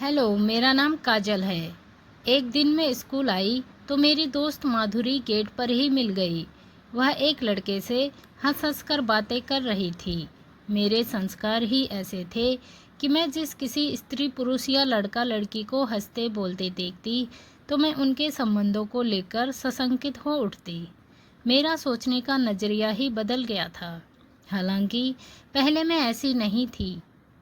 Hello, मेरा नाम काजल है। एक दिन मैं स्कूल आई तो मेरी दोस्त माधुरी गेट पर ही मिल गई। वह एक लड़के से हंस हंस कर बातें कर रही थी। मेरे संस्कार ही ऐसे थे कि मैं जिस किसी स्त्री पुरुष या लड़का लड़की को हंसते बोलते देखती तो मैं उनके संबंधों को लेकर सशंकित हो उठती। मेरा सोचने का नज़रिया ही बदल गया था। हालांकि पहले मैं ऐसी नहीं थी।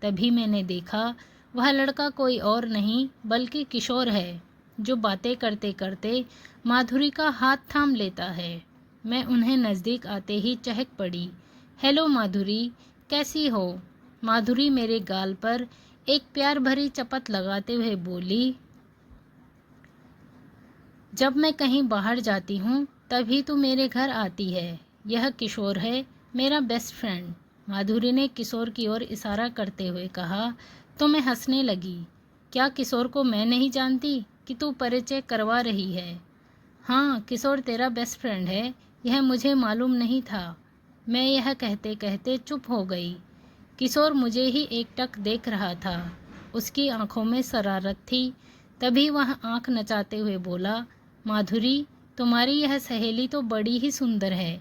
तभी मैंने देखा वह लड़का कोई और नहीं बल्कि किशोर है, जो बातें करते करते माधुरी का हाथ थाम लेता है। मैं उन्हें नज़दीक आते ही चहक पड़ी। हेलो माधुरी, कैसी हो? माधुरी मेरे गाल पर एक प्यार भरी चपत लगाते हुए बोली, जब मैं कहीं बाहर जाती हूँ तभी तू मेरे घर आती है। यह किशोर है, मेरा बेस्ट फ्रेंड। माधुरी ने किशोर की ओर इशारा करते हुए कहा तो मैं हंसने लगी। क्या किशोर को मैं नहीं जानती कि तू परिचय करवा रही है? हाँ, किशोर तेरा बेस्ट फ्रेंड है, यह मुझे मालूम नहीं था। मैं यह कहते कहते चुप हो गई। किशोर मुझे ही एकटक देख रहा था। उसकी आंखों में शरारत थी। तभी वह आंख नचाते हुए बोला, माधुरी, तुम्हारी यह सहेली तो बड़ी ही सुंदर है।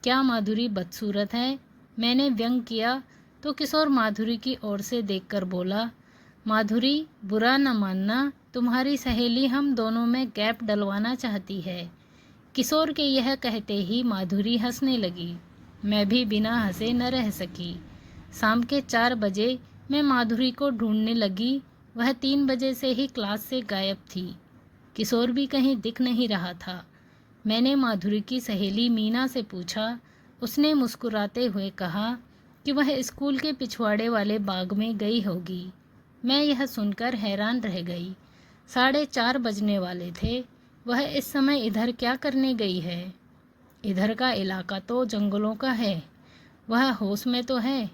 क्या माधुरी बदसूरत है? मैंने व्यंग किया तो किशोर माधुरी की ओर से देखकर बोला, माधुरी, बुरा न मानना, तुम्हारी सहेली हम दोनों में गैप डलवाना चाहती है। किशोर के यह कहते ही माधुरी हंसने लगी। मैं भी बिना हंसे न रह सकी। शाम के 4 बजे मैं माधुरी को ढूंढने लगी। वह 3 बजे से ही क्लास से गायब थी। किशोर भी कहीं दिख नहीं रहा था। मैंने माधुरी की सहेली मीना से पूछा। उसने मुस्कुराते हुए कहा कि वह स्कूल के पिछवाड़े वाले बाग में गई होगी। मैं यह सुनकर हैरान रह गई। 4:30 बजने वाले थे। वह इस समय इधर क्या करने गई है? इधर का इलाका तो जंगलों का है। वह होश में तो है।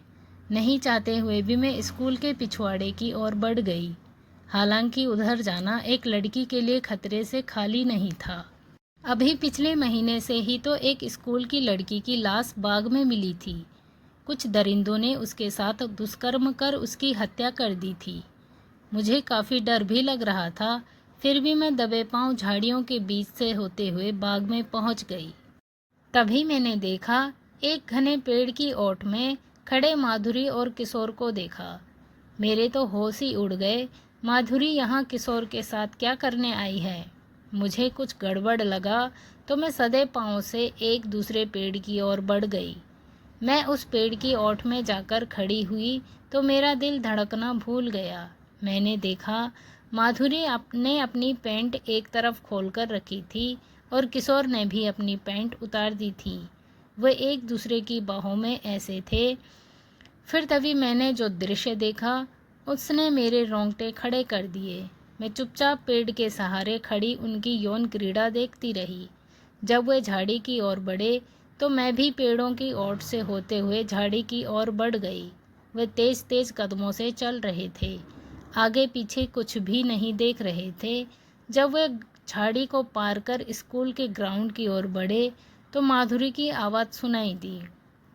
नहीं चाहते हुए भी मैं स्कूल के पिछवाड़े की ओर बढ़ गई। हालांकि उधर जाना एक लड़की के लिए खतरे से खाली नहीं था। अभी पिछले महीने से ही तो एक स्कूल की लड़की की लाश बाग में मिली थी। कुछ दरिंदों ने उसके साथ दुष्कर्म कर उसकी हत्या कर दी थी। मुझे काफ़ी डर भी लग रहा था। फिर भी मैं दबे पांव झाड़ियों के बीच से होते हुए बाग में पहुंच गई। तभी मैंने देखा, एक घने पेड़ की ओट में खड़े माधुरी और किशोर को देखा। मेरे तो होश ही उड़ गए। माधुरी यहाँ किशोर के साथ क्या करने आई है? मुझे कुछ गड़बड़ लगा तो मैं सदे पांव से एक दूसरे पेड़ की ओर बढ़ गई। मैं उस पेड़ की ओट में जाकर खड़ी हुई तो मेरा दिल धड़कना भूल गया। मैंने देखा, माधुरी ने अपनी पैंट एक तरफ खोलकर रखी थी और किशोर ने भी अपनी पैंट उतार दी थी। वे एक दूसरे की बाहों में ऐसे थे। फिर तभी मैंने जो दृश्य देखा उसने मेरे रोंगटे खड़े कर दिए। मैं चुपचाप पेड़ के सहारे खड़ी उनकी यौन क्रीड़ा देखती रही। जब वे झाड़ी की ओर बढ़े तो मैं भी पेड़ों की ओट से होते हुए झाड़ी की ओर बढ़ गई। वे तेज तेज कदमों से चल रहे थे, आगे पीछे कुछ भी नहीं देख रहे थे। जब वे झाड़ी को पार कर स्कूल के ग्राउंड की ओर बढ़े तो माधुरी की आवाज़ सुनाई दी,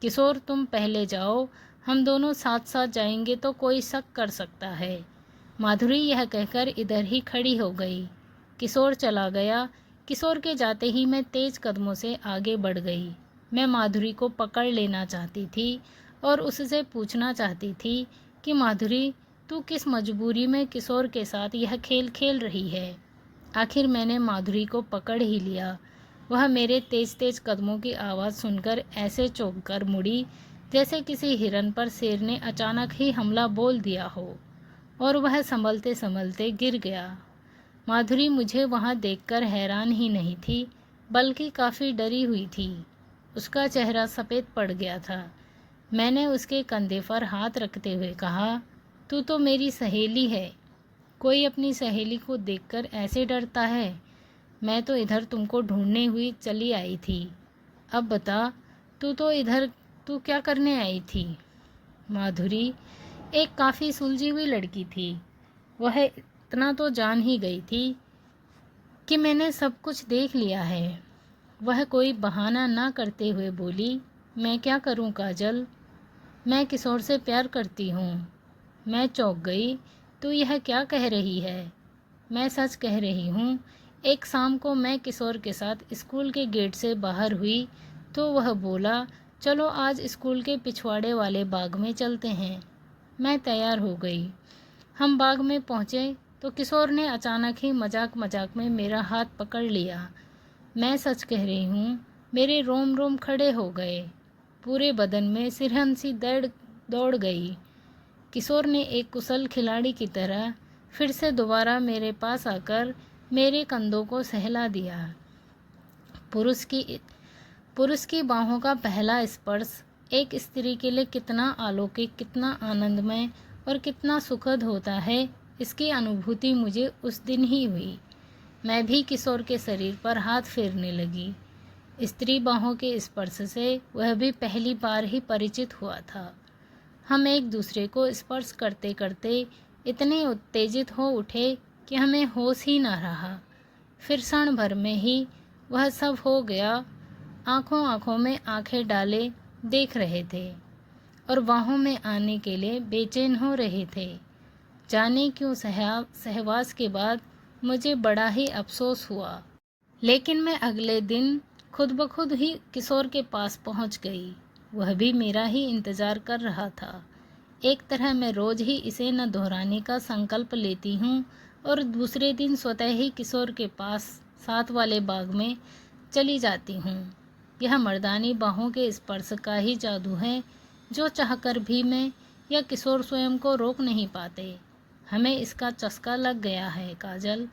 किशोर तुम पहले जाओ, हम दोनों साथ साथ जाएंगे तो कोई शक कर सकता है। माधुरी यह कहकर इधर ही खड़ी हो गई। किशोर चला गया। किशोर के जाते ही मैं तेज कदमों से आगे बढ़ गई। मैं माधुरी को पकड़ लेना चाहती थी और उससे पूछना चाहती थी कि माधुरी, तू किस मजबूरी में किशोर के साथ यह खेल खेल रही है? आखिर मैंने माधुरी को पकड़ ही लिया। वह मेरे तेज तेज कदमों की आवाज़ सुनकर ऐसे चौंक कर मुड़ी जैसे किसी हिरन पर शेर ने अचानक ही हमला बोल दिया हो, और वह संभलते संभलते गिर गया। माधुरी मुझे वहाँ देखकर हैरान ही नहीं थी बल्कि काफ़ी डरी हुई थी। उसका चेहरा सफ़ेद पड़ गया था। मैंने उसके कंधे पर हाथ रखते हुए कहा, तू तो मेरी सहेली है। कोई अपनी सहेली को देखकर ऐसे डरता है? मैं तो इधर तुमको ढूंढने हुई चली आई थी। अब बता, तू क्या करने आई थी? माधुरी एक काफ़ी सुलझी हुई लड़की थी। वह इतना तो जान ही गई थी कि मैंने सब कुछ देख लिया है। वह कोई बहाना ना करते हुए बोली, मैं क्या करूं काजल? मैं किशोर से प्यार करती हूँ। मैं चौंक गई। तू यह क्या कह रही है? मैं सच कह रही हूँ। एक शाम को मैं किशोर के साथ स्कूल के गेट से बाहर हुई तो वह बोला, चलो आज स्कूल के पिछवाड़े वाले बाग में चलते हैं। मैं तैयार हो गई। हम बाग में पहुँचे तो किशोर ने अचानक ही मजाक मजाक में मेरा हाथ पकड़ लिया। मैं सच कह रही हूँ, मेरे रोम रोम खड़े हो गए। पूरे बदन में सिरहन सी दर्द दौड़ गई। किशोर ने एक कुशल खिलाड़ी की तरह फिर से दोबारा मेरे पास आकर मेरे कंधों को सहला दिया। पुरुष की बाहों का पहला स्पर्श एक स्त्री के लिए कितना अलौकिक, कितना आनंदमय और कितना सुखद होता है, इसकी अनुभूति मुझे उस दिन ही हुई। मैं भी किशोर के शरीर पर हाथ फेरने लगी। स्त्री बाहों के स्पर्श से वह भी पहली बार ही परिचित हुआ था। हम एक दूसरे को स्पर्श करते करते इतने उत्तेजित हो उठे कि हमें होश ही ना रहा। फिर क्षण भर में ही वह सब हो गया। आंखों आंखों में आंखें डाले देख रहे थे और बाहों में आने के लिए बेचैन हो रहे थे। जाने क्यों सहवास के बाद मुझे बड़ा ही अफसोस हुआ। लेकिन मैं अगले दिन खुद ब खुद ही किशोर के पास पहुंच गई। वह भी मेरा ही इंतज़ार कर रहा था। एक तरह मैं रोज़ ही इसे न दोहराने का संकल्प लेती हूँ और दूसरे दिन स्वतः ही किशोर के पास साथ वाले बाग में चली जाती हूँ। यह मर्दानी बाहों के स्पर्श का ही जादू है जो चाहकर भी मैं या किशोर स्वयं को रोक नहीं पाते। हमें इसका चस्का लग गया है काजल।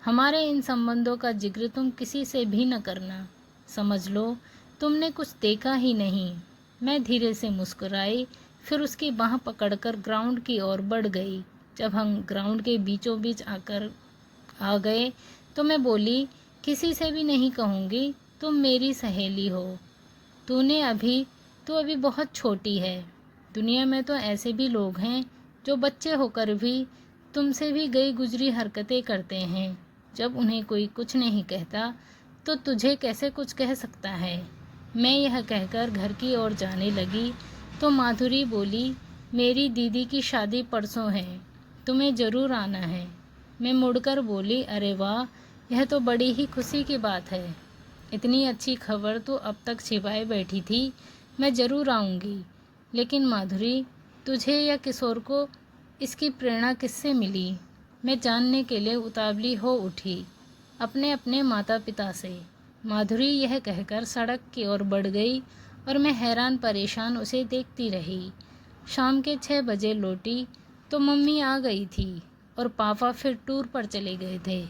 हमारे इन संबंधों का जिक्र तुम किसी से भी न करना। समझ लो तुमने कुछ देखा ही नहीं। मैं धीरे से मुस्कुराई, फिर उसकी बाह पकड़कर ग्राउंड की ओर बढ़ गई। जब हम ग्राउंड के बीचों बीच आ गए तो मैं बोली, किसी से भी नहीं कहूँगी तुम मेरी सहेली हो। तू अभी बहुत छोटी है। दुनिया में तो ऐसे भी लोग हैं जो बच्चे होकर भी तुमसे भी गई गुजरी हरकतें करते हैं। जब उन्हें कोई कुछ नहीं कहता तो तुझे कैसे कुछ कह सकता है। मैं यह कहकर घर की ओर जाने लगी तो माधुरी बोली, मेरी दीदी की शादी परसों है, तुम्हें ज़रूर आना है। मैं मुड़कर बोली, अरे वाह, यह तो बड़ी ही खुशी की बात है। इतनी अच्छी खबर तो अब तक छिपाए बैठी थी। मैं ज़रूर आऊँगी। लेकिन माधुरी, तुझे या किशोर को इसकी प्रेरणा किससे मिली? मैं जानने के लिए उतावली हो उठी, अपने अपने माता पिता से। माधुरी यह कहकर सड़क की ओर बढ़ गई और मैं हैरान परेशान उसे देखती रही। शाम के 6 बजे लौटी तो मम्मी आ गई थी और पापा फिर टूर पर चले गए थे।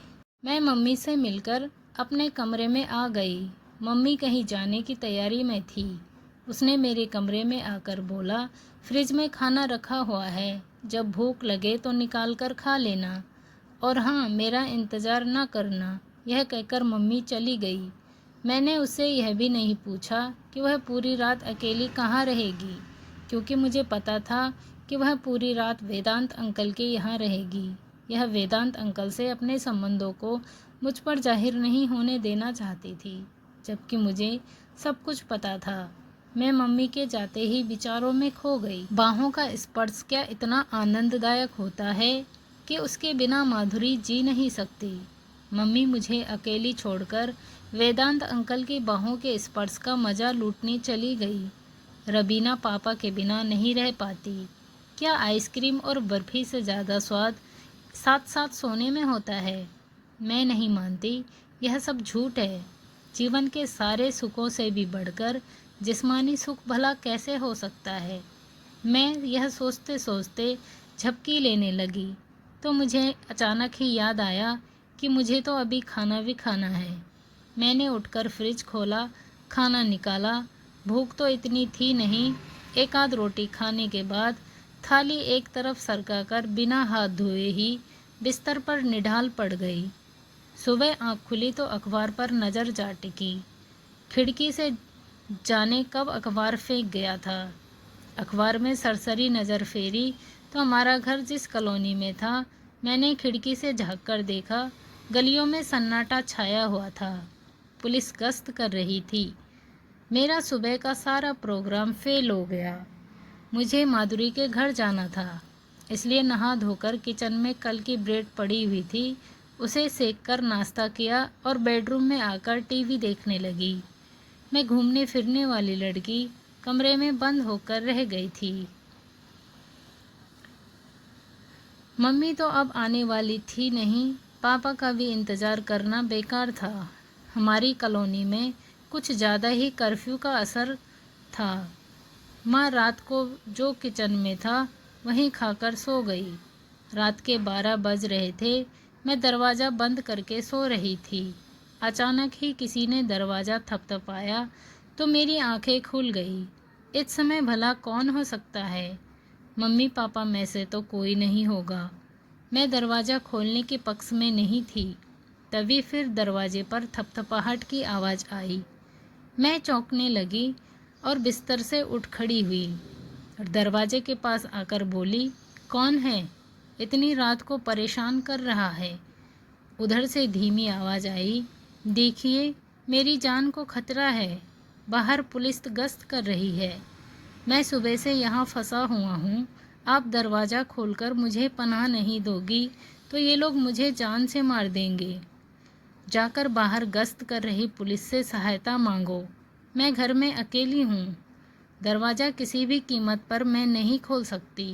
मैं मम्मी से मिलकर अपने कमरे में आ गई। मम्मी कहीं जाने की तैयारी में थी। उसने मेरे कमरे में आकर बोला, फ्रिज में खाना रखा हुआ है, जब भूख लगे तो निकाल कर खा लेना, और हाँ, मेरा इंतज़ार ना करना। यह कहकर मम्मी चली गई। मैंने उससे यह भी नहीं पूछा कि वह पूरी रात अकेली कहाँ रहेगी, क्योंकि मुझे पता था कि वह पूरी रात वेदांत अंकल के यहाँ रहेगी। यह वेदांत अंकल से अपने संबंधों को मुझ पर जाहिर नहीं होने देना चाहती थी, जबकि मुझे सब कुछ पता था। मैं मम्मी के जाते ही विचारों में खो गई। बाहों का स्पर्श क्या इतना आनंददायक होता है कि उसके बिना माधुरी जी नहीं सकती। मम्मी मुझे अकेली छोड़कर वेदांत अंकल की बाहों के स्पर्श का मज़ा लूटने चली गई। रबीना पापा के बिना नहीं रह पाती। क्या आइसक्रीम और बर्फ़ी से ज़्यादा स्वाद साथ साथ सोने में होता है? मैं नहीं मानती, यह सब झूठ है। जीवन के सारे सुखों से भी बढ़कर जिस्मानी सुख भला कैसे हो सकता है? मैं यह सोचते सोचते झपकी लेने लगी तो मुझे अचानक ही याद आया कि मुझे तो अभी खाना भी खाना है। मैंने उठकर फ्रिज खोला, खाना निकाला। भूख तो इतनी थी नहीं। एक आध रोटी खाने के बाद थाली एक तरफ सरकाकर बिना हाथ धोए ही बिस्तर पर निढाल पड़ गई। सुबह आँख खुली तो अखबार पर नज़र जा टिकी। खिड़की से जाने कब अखबार फेंक गया था। अखबार में सरसरी नज़र फेरी तो हमारा घर जिस कॉलोनी में था, मैंने खिड़की से झाँक कर देखा। गलियों में सन्नाटा छाया हुआ था। पुलिस गश्त कर रही थी। मेरा सुबह का सारा प्रोग्राम फेल हो गया। मुझे माधुरी के घर जाना था। इसलिए नहा धोकर किचन में कल की ब्रेड पड़ी हुई थी, उसे सेक कर नाश्ता किया और बेडरूम में आकर टीवी देखने लगी। मैं घूमने फिरने वाली लड़की कमरे में बंद होकर रह गई थी। मम्मी तो अब आने वाली थी नहीं, पापा का भी इंतज़ार करना बेकार था। हमारी कॉलोनी में कुछ ज़्यादा ही कर्फ्यू का असर था। माँ रात को जो किचन में था वहीं खाकर सो गई। रात के 12 बज रहे थे। मैं दरवाज़ा बंद करके सो रही थी। अचानक ही किसी ने दरवाज़ा थपथपाया तो मेरी आंखें खुल गई। इस समय भला कौन हो सकता है? मम्मी पापा में से तो कोई नहीं होगा। मैं दरवाज़ा खोलने के पक्ष में नहीं थी। तभी फिर दरवाजे पर थपथपाहट की आवाज़ आई। मैं चौंकने लगी और बिस्तर से उठ खड़ी हुई और दरवाजे के पास आकर बोली, कौन है? इतनी रात को परेशान कर रहा है? उधर से धीमी आवाज़ आई, देखिए मेरी जान को खतरा है, बाहर पुलिस गश्त कर रही है। मैं सुबह से यहाँ फंसा हुआ हूँ। आप दरवाज़ा खोलकर मुझे पनाह नहीं दोगी तो ये लोग मुझे जान से मार देंगे। जाकर बाहर गश्त कर रही पुलिस से सहायता मांगो। मैं घर में अकेली हूँ। दरवाज़ा किसी भी कीमत पर मैं नहीं खोल सकती।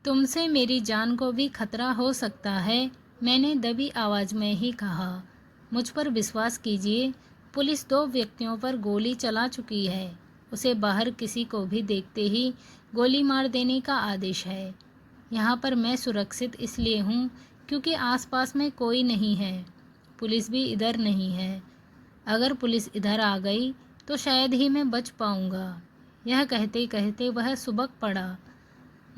तुमसे मेरी जान को भी खतरा हो सकता है, मैंने दबी आवाज़ में ही कहा। मुझ पर विश्वास कीजिए, पुलिस 2 व्यक्तियों पर गोली चला चुकी है। उसे बाहर किसी को भी देखते ही गोली मार देने का आदेश है। यहाँ पर मैं सुरक्षित इसलिए हूँ क्योंकि आसपास में कोई नहीं है। पुलिस भी इधर नहीं है। अगर पुलिस इधर आ गई तो शायद ही मैं बच पाऊँगा। यह कहते कहते वह सुबक पड़ा।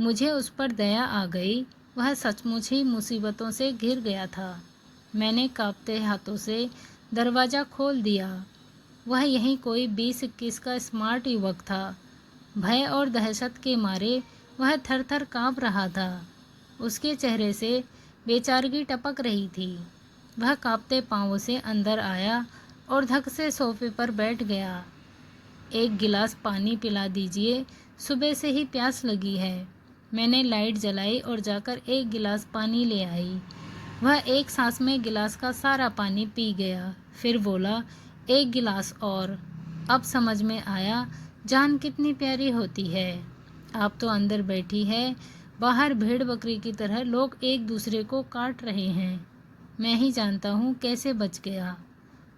मुझे उस पर दया आ गई। वह सचमुच ही मुसीबतों से घिर गया था। मैंने कांपते हाथों से दरवाज़ा खोल दिया। वह यहीं कोई 20-21 का स्मार्ट युवक था। भय और दहशत के मारे वह थर-थर काँप रहा था। उसके चेहरे से बेचारगी टपक रही थी। वह कांपते पाँवों से अंदर आया और धक से सोफे पर बैठ गया। एक गिलास पानी पिला दीजिए, सुबह से ही प्यास लगी है। मैंने लाइट जलाई और जाकर एक गिलास पानी ले आई। वह एक सांस में गिलास का सारा पानी पी गया। फिर बोला, एक गिलास और। अब समझ में आया जान कितनी प्यारी होती है। आप तो अंदर बैठी है, बाहर भेड़ बकरी की तरह लोग एक दूसरे को काट रहे हैं। मैं ही जानता हूँ कैसे बच गया।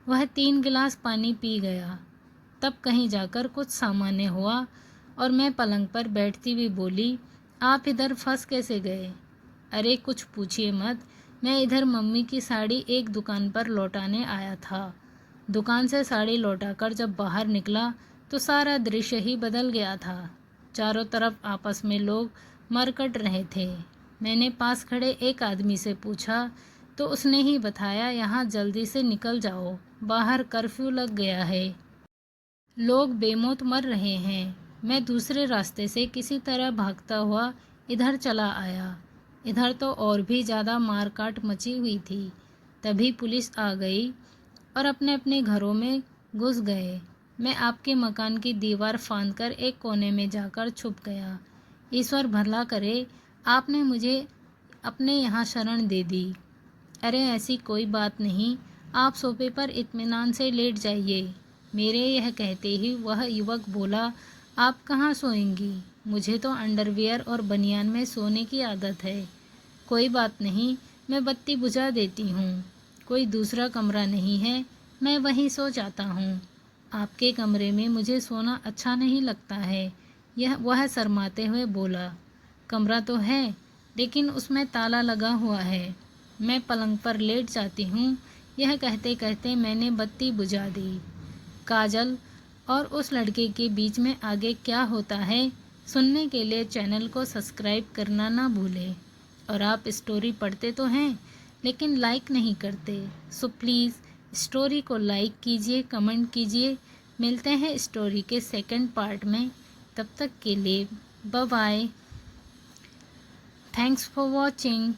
वह 3 गिलास पानी पी गया। तब कहीं जाकर कुछ सामान्य हुआ और मैं पलंग पर बैठती हुई बोली, आप इधर फंस कैसे गए? अरे कुछ पूछिए मत, मैं इधर मम्मी की साड़ी एक दुकान पर लौटाने आया था। दुकान से साड़ी लौटाकर जब बाहर निकला तो सारा दृश्य ही बदल गया था। चारों तरफ आपस में लोग मरकट रहे थे। मैंने पास खड़े एक आदमी से पूछा तो उसने ही बताया, यहाँ जल्दी से निकल जाओ, बाहर कर्फ्यू लग गया है, लोग बेमौत मर रहे हैं। मैं दूसरे रास्ते से किसी तरह भागता हुआ इधर चला आया। इधर तो और भी ज़्यादा मारकाट मची हुई थी। तभी पुलिस आ गई और अपने अपने घरों में घुस गए। मैं आपके मकान की दीवार फांदकर एक कोने में जाकर छुप गया। ईश्वर भला करे, आपने मुझे अपने यहाँ शरण दे दी। अरे ऐसी कोई बात नहीं, आप सोफे पर इत्मीनान से लेट जाइए। मेरे यह कहते ही वह युवक बोला, आप कहाँ सोएंगी? मुझे तो अंडरवियर और बनियान में सोने की आदत है। कोई बात नहीं, मैं बत्ती बुझा देती हूँ। कोई दूसरा कमरा नहीं है, मैं वहीं सो जाता हूँ। आपके कमरे में मुझे सोना अच्छा नहीं लगता है, वह शर्माते हुए बोला। कमरा तो है, लेकिन उसमें ताला लगा हुआ है। मैं पलंग पर लेट जाती हूँ। यह कहते कहते मैंने बत्ती बुझा दी। काजल और उस लड़के के बीच में आगे क्या होता है, सुनने के लिए चैनल को सब्सक्राइब करना ना भूलें। और आप स्टोरी पढ़ते तो हैं लेकिन लाइक नहीं करते, सो प्लीज़ स्टोरी को लाइक कीजिए, कमेंट कीजिए। मिलते हैं स्टोरी के सेकंड पार्ट में। तब तक के लिए bye bye. Thanks for watching.